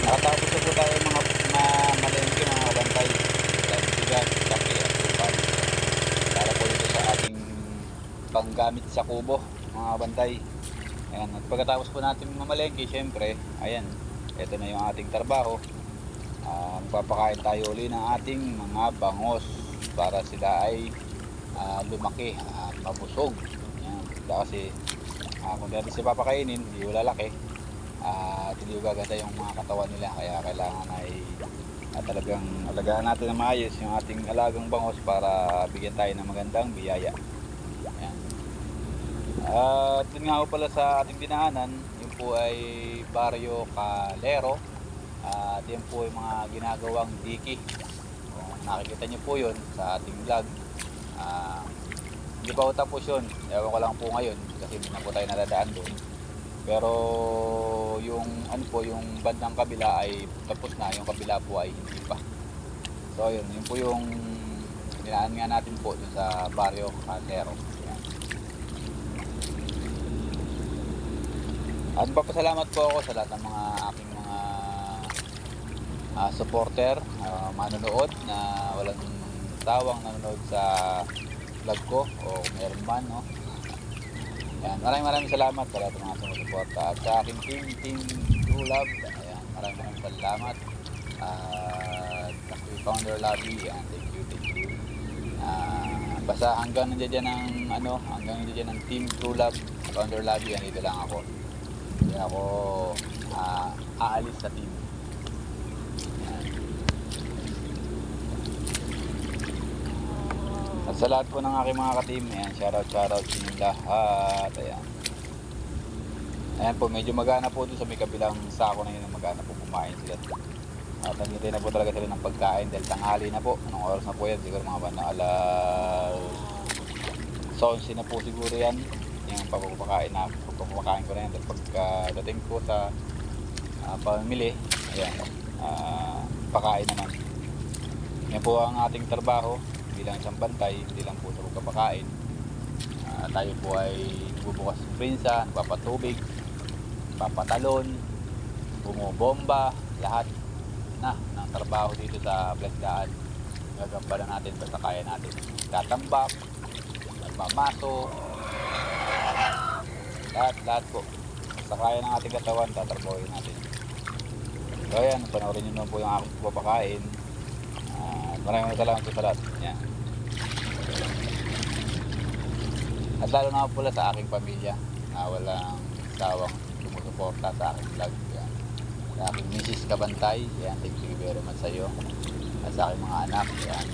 Nakatapos na po tayo mga malengke, mga kabantay. Dahil bigas, kape at kupal. Para po ito sa ating panggamit sa kubo, mga kabantay. Ayan, at pagkatapos po natin mamalengke, syempre, ayan, ito na yung ating trabaho. Magpapakain tayo uli ng ating mga bangos para sila ay lumaki at mabusog. Ayan, kasi kung natin siya papakainin, hindi wala laki at hindi gaganda yung mga katawan nila, kaya kailangan ay talagang alagaan natin na maayos yung ating alagang bangos para bigyan tayo ng magandang biyaya. Ayan. At yun nga po pala sa ating dinaanan, yun po ay Barrio Calero. At yun po yung mga ginagawang diki. Kung nakikita nyo po yun sa ating vlog, hindi pa po tapos yun, ewan ko lang po ngayon kasi hindi na po tayo nadadaan doon. Pero yung ano po, yung bandang kabila ay tapos na, yung kabila po ay hindi pa. So yun po yung dinaan nga natin po dun sa Barrio Calero. Ayan. At papasalamat po ako sa lahat ng mga aking mga supporter, manonood na walang tawang nanonood sa vlog ko o meron man, no? Ayan, maraming salamat sa lahat ng mga sumusuporta at sa aking team True Love. Ayan, maraming salamat. At Founder Lobby, ayan, thank you. Basta hanggang nandiyan ng Team True Love, Founder Lobby, yan, dito lang ako. Hindi ako aalis sa team. At sa lahat po ng aking mga ka-team, ayan, shoutout sa inyong lahat. Ayan po, medyo magana po doon sa may kabilang sako na yun, magana po kumain sila. At nangintay na po talaga sila ng pagkain dahil tanghali na po. Anong oras na po yan? Siguro mga bandang alas 11 na po siguro yan. Yung pagpapakain ko na yan. Dahil pagdating ko sa pamimili, ayan, pakain naman. Yan po ang ating trabaho bilang isang bantay, hindi lang po sa pagpapakain. Tayo po ay bubukas ng prinsa, nagpapatubig, papatalon, bumobomba, lahat na ng trabaho dito sa Blasdaan. Gagampanan natin basta kaya natin. Tatambak, nagmamaso, lahat po. Basta kaya ng ating katawan, tatrabahoin natin. So ayan, panoorin nyo naman po yung aking pagpapakain. Maraming salamat po sa lahat. Yan. At lalo na pula sa aking pamilya na walang sawang sumusuporta sa aking vlog. Yan. Sa aking Mrs. Kabantay, yan, thank you very much sa iyo. At sa aking mga anak, yan.